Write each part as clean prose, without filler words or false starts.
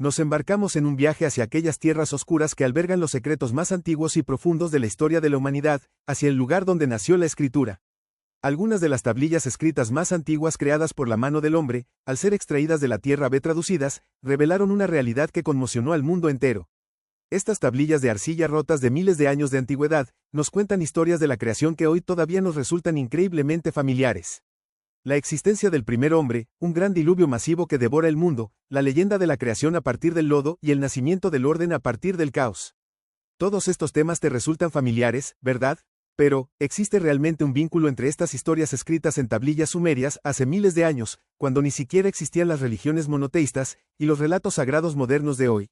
Nos embarcamos en un viaje hacia aquellas tierras oscuras que albergan los secretos más antiguos y profundos de la historia de la humanidad, hacia el lugar donde nació la escritura. Algunas de las tablillas escritas más antiguas creadas por la mano del hombre, al ser extraídas de la tierra B traducidas, revelaron una realidad que conmocionó al mundo entero. Estas tablillas de arcilla rotas de miles de años de antigüedad, nos cuentan historias de la creación que hoy todavía nos resultan increíblemente familiares. La existencia del primer hombre, un gran diluvio masivo que devora el mundo, la leyenda de la creación a partir del lodo y el nacimiento del orden a partir del caos. Todos estos temas te resultan familiares, ¿verdad? Pero, ¿existe realmente un vínculo entre estas historias escritas en tablillas sumerias hace miles de años, cuando ni siquiera existían las religiones monoteístas, y los relatos sagrados modernos de hoy?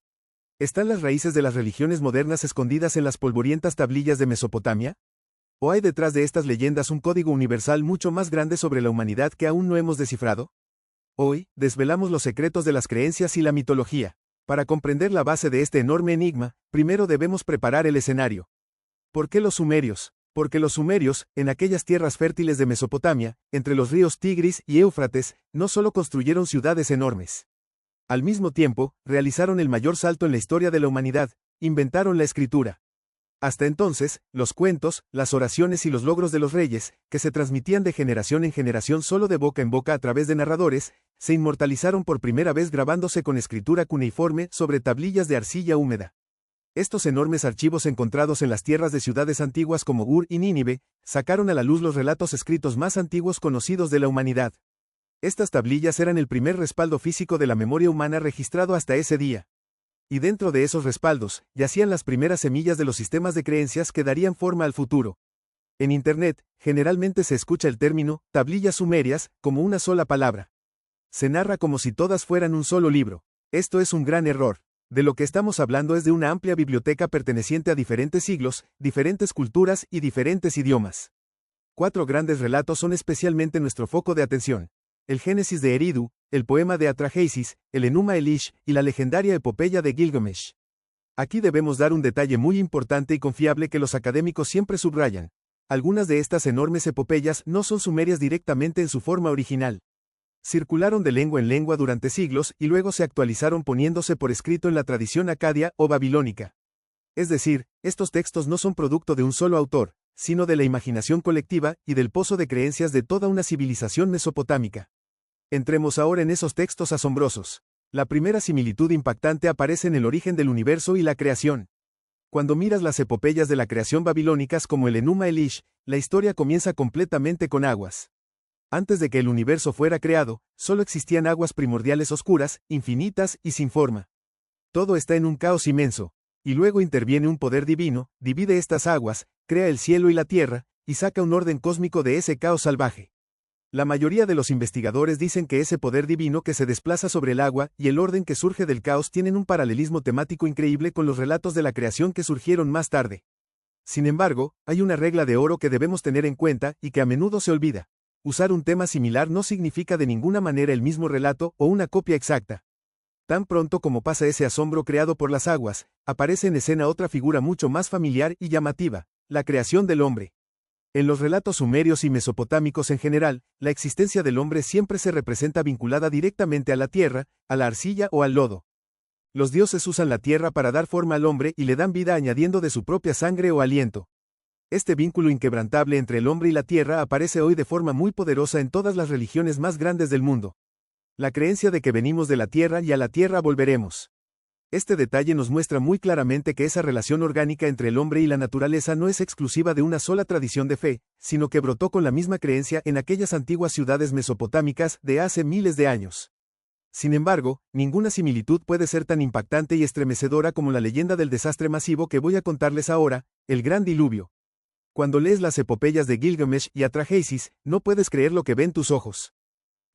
¿Están las raíces de las religiones modernas escondidas en las polvorientas tablillas de Mesopotamia? ¿O hay detrás de estas leyendas un código universal mucho más grande sobre la humanidad que aún no hemos descifrado? Hoy, desvelamos los secretos de las creencias y la mitología. Para comprender la base de este enorme enigma, primero debemos preparar el escenario. ¿Por qué los sumerios? Porque los sumerios, en aquellas tierras fértiles de Mesopotamia, entre los ríos Tigris y Éufrates, no solo construyeron ciudades enormes. Al mismo tiempo, realizaron el mayor salto en la historia de la humanidad, inventaron la escritura. Hasta entonces, los cuentos, las oraciones y los logros de los reyes, que se transmitían de generación en generación solo de boca en boca a través de narradores, se inmortalizaron por primera vez grabándose con escritura cuneiforme sobre tablillas de arcilla húmeda. Estos enormes archivos encontrados en las tierras de ciudades antiguas como Ur y Nínive, sacaron a la luz los relatos escritos más antiguos conocidos de la humanidad. Estas tablillas eran el primer respaldo físico de la memoria humana registrado hasta ese día. Y dentro de esos respaldos, yacían las primeras semillas de los sistemas de creencias que darían forma al futuro. En Internet, generalmente se escucha el término, tablillas sumerias, como una sola palabra. Se narra como si todas fueran un solo libro. Esto es un gran error. De lo que estamos hablando es de una amplia biblioteca perteneciente a diferentes siglos, diferentes culturas y diferentes idiomas. 4 grandes relatos son especialmente nuestro foco de atención. El Génesis de Eridu, el poema de Atrahasis, el Enuma Elish y la legendaria epopeya de Gilgamesh. Aquí debemos dar un detalle muy importante y confiable que los académicos siempre subrayan. Algunas de estas enormes epopeyas no son sumerias directamente en su forma original. Circularon de lengua en lengua durante siglos y luego se actualizaron poniéndose por escrito en la tradición acadia o babilónica. Es decir, estos textos no son producto de un solo autor, sino de la imaginación colectiva y del pozo de creencias de toda una civilización mesopotámica. Entremos ahora en esos textos asombrosos. La primera similitud impactante aparece en el origen del universo y la creación. Cuando miras las epopeyas de la creación babilónicas como el Enuma Elish, la historia comienza completamente con aguas. Antes de que el universo fuera creado, solo existían aguas primordiales oscuras, infinitas y sin forma. Todo está en un caos inmenso, y luego interviene un poder divino, divide estas aguas, crea el cielo y la tierra, y saca un orden cósmico de ese caos salvaje. La mayoría de los investigadores dicen que ese poder divino que se desplaza sobre el agua y el orden que surge del caos tienen un paralelismo temático increíble con los relatos de la creación que surgieron más tarde. Sin embargo, hay una regla de oro que debemos tener en cuenta y que a menudo se olvida. Usar un tema similar no significa de ninguna manera el mismo relato o una copia exacta. Tan pronto como pasa ese asombro creado por las aguas, aparece en escena otra figura mucho más familiar y llamativa, la creación del hombre. En los relatos sumerios y mesopotámicos en general, la existencia del hombre siempre se representa vinculada directamente a la tierra, a la arcilla o al lodo. Los dioses usan la tierra para dar forma al hombre y le dan vida añadiendo de su propia sangre o aliento. Este vínculo inquebrantable entre el hombre y la tierra aparece hoy de forma muy poderosa en todas las religiones más grandes del mundo. La creencia de que venimos de la tierra y a la tierra volveremos. Este detalle nos muestra muy claramente que esa relación orgánica entre el hombre y la naturaleza no es exclusiva de una sola tradición de fe, sino que brotó con la misma creencia en aquellas antiguas ciudades mesopotámicas de hace miles de años. Sin embargo, ninguna similitud puede ser tan impactante y estremecedora como la leyenda del desastre masivo que voy a contarles ahora, el Gran Diluvio. Cuando lees las epopeyas de Gilgamesh y Atrahasis, no puedes creer lo que ven tus ojos.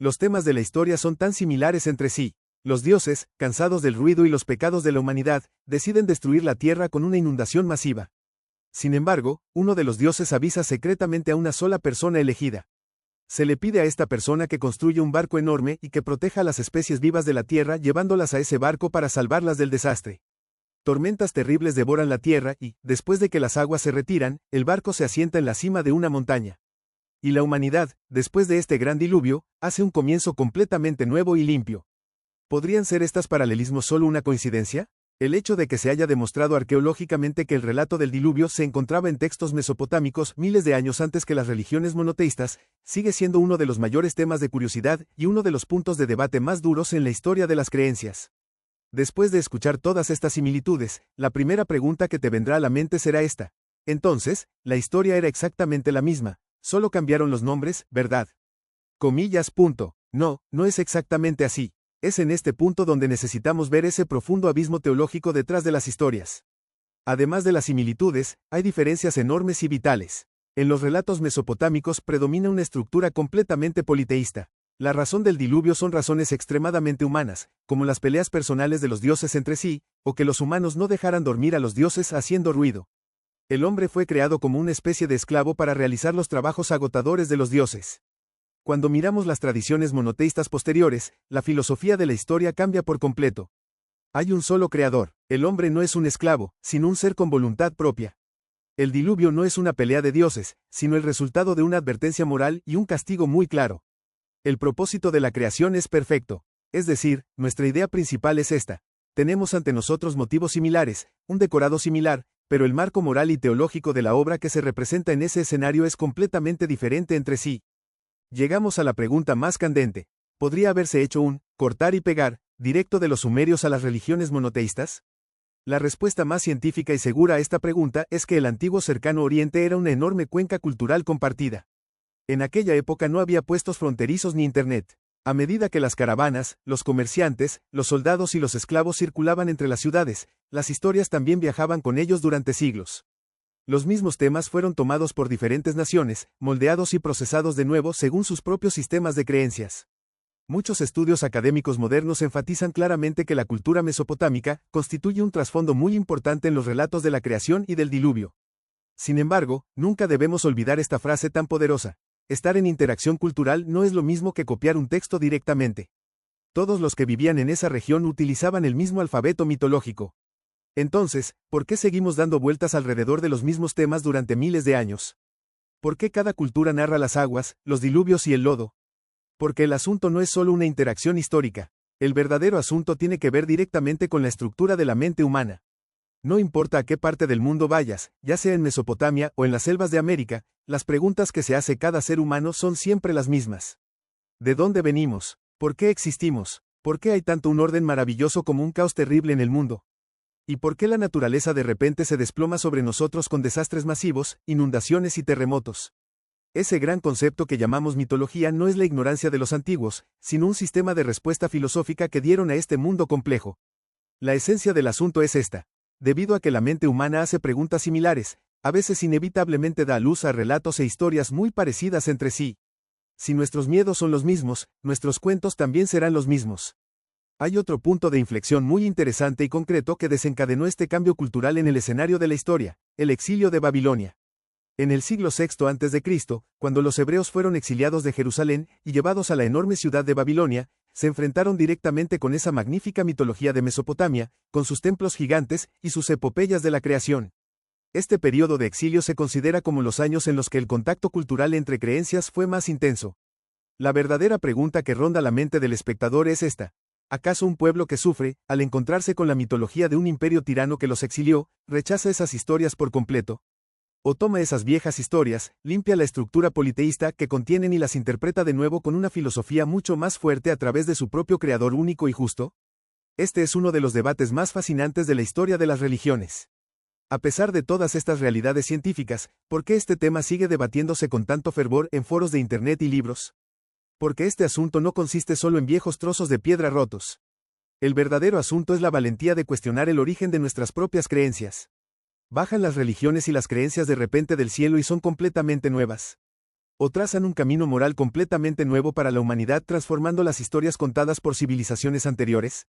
Los temas de la historia son tan similares entre sí. Los dioses, cansados del ruido y los pecados de la humanidad, deciden destruir la tierra con una inundación masiva. Sin embargo, uno de los dioses avisa secretamente a una sola persona elegida. Se le pide a esta persona que construya un barco enorme y que proteja a las especies vivas de la tierra llevándolas a ese barco para salvarlas del desastre. Tormentas terribles devoran la tierra y, después de que las aguas se retiran, el barco se asienta en la cima de una montaña. Y la humanidad, después de este gran diluvio, hace un comienzo completamente nuevo y limpio. ¿Podrían ser estas paralelismos solo una coincidencia? El hecho de que se haya demostrado arqueológicamente que el relato del diluvio se encontraba en textos mesopotámicos miles de años antes que las religiones monoteístas, sigue siendo uno de los mayores temas de curiosidad y uno de los puntos de debate más duros en la historia de las creencias. Después de escuchar todas estas similitudes, la primera pregunta que te vendrá a la mente será esta. Entonces, la historia era exactamente la misma, solo cambiaron los nombres, ¿verdad? Comillas. No, no es exactamente así. Es en este punto donde necesitamos ver ese profundo abismo teológico detrás de las historias. Además de las similitudes, hay diferencias enormes y vitales. En los relatos mesopotámicos predomina una estructura completamente politeísta. La razón del diluvio son razones extremadamente humanas, como las peleas personales de los dioses entre sí, o que los humanos no dejaran dormir a los dioses haciendo ruido. El hombre fue creado como una especie de esclavo para realizar los trabajos agotadores de los dioses. Cuando miramos las tradiciones monoteístas posteriores, la filosofía de la historia cambia por completo. Hay un solo creador, el hombre no es un esclavo, sino un ser con voluntad propia. El diluvio no es una pelea de dioses, sino el resultado de una advertencia moral y un castigo muy claro. El propósito de la creación es perfecto, es decir, nuestra idea principal es esta. Tenemos ante nosotros motivos similares, un decorado similar, pero el marco moral y teológico de la obra que se representa en ese escenario es completamente diferente entre sí. Llegamos a la pregunta más candente. ¿Podría haberse hecho un cortar y pegar directo de los sumerios a las religiones monoteístas? La respuesta más científica y segura a esta pregunta es que el antiguo Cercano Oriente era una enorme cuenca cultural compartida. En aquella época no había puestos fronterizos ni internet. A medida que las caravanas, los comerciantes, los soldados y los esclavos circulaban entre las ciudades, las historias también viajaban con ellos durante siglos. Los mismos temas fueron tomados por diferentes naciones, moldeados y procesados de nuevo según sus propios sistemas de creencias. Muchos estudios académicos modernos enfatizan claramente que la cultura mesopotámica constituye un trasfondo muy importante en los relatos de la creación y del diluvio. Sin embargo, nunca debemos olvidar esta frase tan poderosa. Estar en interacción cultural no es lo mismo que copiar un texto directamente. Todos los que vivían en esa región utilizaban el mismo alfabeto mitológico. Entonces, ¿por qué seguimos dando vueltas alrededor de los mismos temas durante miles de años? ¿Por qué cada cultura narra las aguas, los diluvios y el lodo? Porque el asunto no es solo una interacción histórica. El verdadero asunto tiene que ver directamente con la estructura de la mente humana. No importa a qué parte del mundo vayas, ya sea en Mesopotamia o en las selvas de América, las preguntas que se hace cada ser humano son siempre las mismas. ¿De dónde venimos? ¿Por qué existimos? ¿Por qué hay tanto un orden maravilloso como un caos terrible en el mundo? ¿Y por qué la naturaleza de repente se desploma sobre nosotros con desastres masivos, inundaciones y terremotos? Ese gran concepto que llamamos mitología no es la ignorancia de los antiguos, sino un sistema de respuesta filosófica que dieron a este mundo complejo. La esencia del asunto es esta. Debido a que la mente humana hace preguntas similares, a veces inevitablemente da luz a relatos e historias muy parecidas entre sí. Si nuestros miedos son los mismos, nuestros cuentos también serán los mismos. Hay otro punto de inflexión muy interesante y concreto que desencadenó este cambio cultural en el escenario de la historia, el exilio de Babilonia. En el siglo VI a.C., cuando los hebreos fueron exiliados de Jerusalén y llevados a la enorme ciudad de Babilonia, se enfrentaron directamente con esa magnífica mitología de Mesopotamia, con sus templos gigantes y sus epopeyas de la creación. Este periodo de exilio se considera como los años en los que el contacto cultural entre creencias fue más intenso. La verdadera pregunta que ronda la mente del espectador es esta. ¿Acaso un pueblo que sufre, al encontrarse con la mitología de un imperio tirano que los exilió, rechaza esas historias por completo? ¿O toma esas viejas historias, limpia la estructura politeísta que contienen y las interpreta de nuevo con una filosofía mucho más fuerte a través de su propio creador único y justo? Este es uno de los debates más fascinantes de la historia de las religiones. A pesar de todas estas realidades científicas, ¿por qué este tema sigue debatiéndose con tanto fervor en foros de Internet y libros? Porque este asunto no consiste solo en viejos trozos de piedra rotos. El verdadero asunto es la valentía de cuestionar el origen de nuestras propias creencias. Bajan las religiones y las creencias de repente del cielo y son completamente nuevas. O trazan un camino moral completamente nuevo para la humanidad transformando las historias contadas por civilizaciones anteriores.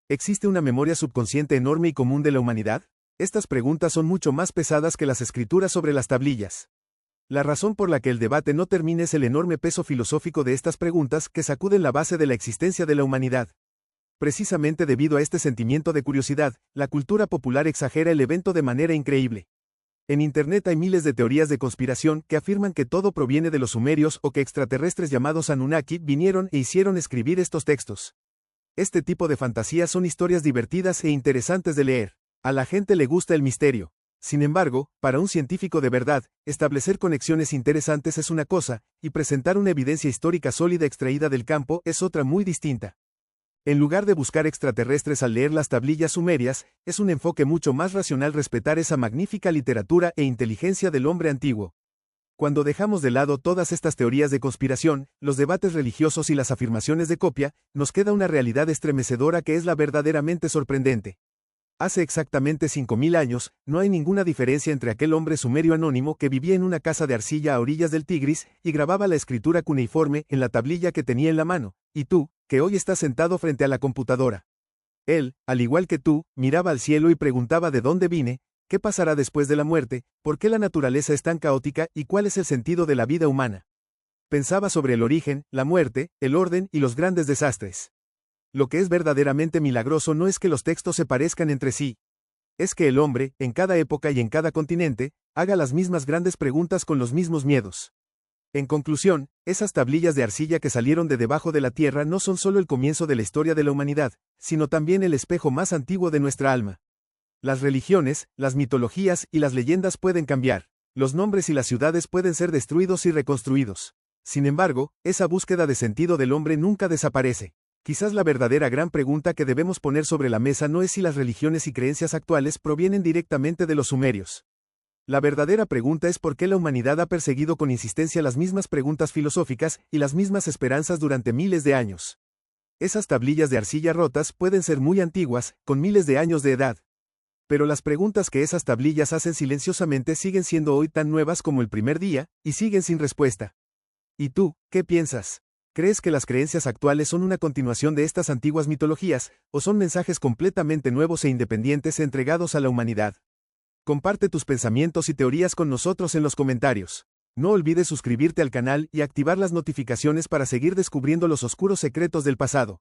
¿Existe una memoria subconsciente enorme y común de la humanidad? Estas preguntas son mucho más pesadas que las escrituras sobre las tablillas. La razón por la que el debate no termina es el enorme peso filosófico de estas preguntas que sacuden la base de la existencia de la humanidad. Precisamente debido a este sentimiento de curiosidad, la cultura popular exagera el evento de manera increíble. En Internet hay miles de teorías de conspiración que afirman que todo proviene de los sumerios o que extraterrestres llamados Anunnaki vinieron e hicieron escribir estos textos. Este tipo de fantasías son historias divertidas e interesantes de leer. A la gente le gusta el misterio. Sin embargo, para un científico de verdad, establecer conexiones interesantes es una cosa, y presentar una evidencia histórica sólida extraída del campo es otra muy distinta. En lugar de buscar extraterrestres al leer las tablillas sumerias, es un enfoque mucho más racional respetar esa magnífica literatura e inteligencia del hombre antiguo. Cuando dejamos de lado todas estas teorías de conspiración, los debates religiosos y las afirmaciones de copia, nos queda una realidad estremecedora que es la verdaderamente sorprendente. Hace exactamente 5000 años, no hay ninguna diferencia entre aquel hombre sumerio anónimo que vivía en una casa de arcilla a orillas del Tigris y grababa la escritura cuneiforme en la tablilla que tenía en la mano, y tú, que hoy estás sentado frente a la computadora. Él, al igual que tú, miraba al cielo y preguntaba de dónde vine, qué pasará después de la muerte, por qué la naturaleza es tan caótica y cuál es el sentido de la vida humana. Pensaba sobre el origen, la muerte, el orden y los grandes desastres. Lo que es verdaderamente milagroso no es que los textos se parezcan entre sí. Es que el hombre, en cada época y en cada continente, haga las mismas grandes preguntas con los mismos miedos. En conclusión, esas tablillas de arcilla que salieron de debajo de la tierra no son solo el comienzo de la historia de la humanidad, sino también el espejo más antiguo de nuestra alma. Las religiones, las mitologías y las leyendas pueden cambiar. Los nombres y las ciudades pueden ser destruidos y reconstruidos. Sin embargo, esa búsqueda de sentido del hombre nunca desaparece. Quizás la verdadera gran pregunta que debemos poner sobre la mesa no es si las religiones y creencias actuales provienen directamente de los sumerios. La verdadera pregunta es por qué la humanidad ha perseguido con insistencia las mismas preguntas filosóficas y las mismas esperanzas durante miles de años. Esas tablillas de arcilla rotas pueden ser muy antiguas, con miles de años de edad. Pero las preguntas que esas tablillas hacen silenciosamente siguen siendo hoy tan nuevas como el primer día, y siguen sin respuesta. ¿Y tú, qué piensas? ¿Crees que las creencias actuales son una continuación de estas antiguas mitologías, o son mensajes completamente nuevos e independientes entregados a la humanidad? Comparte tus pensamientos y teorías con nosotros en los comentarios. No olvides suscribirte al canal y activar las notificaciones para seguir descubriendo los oscuros secretos del pasado.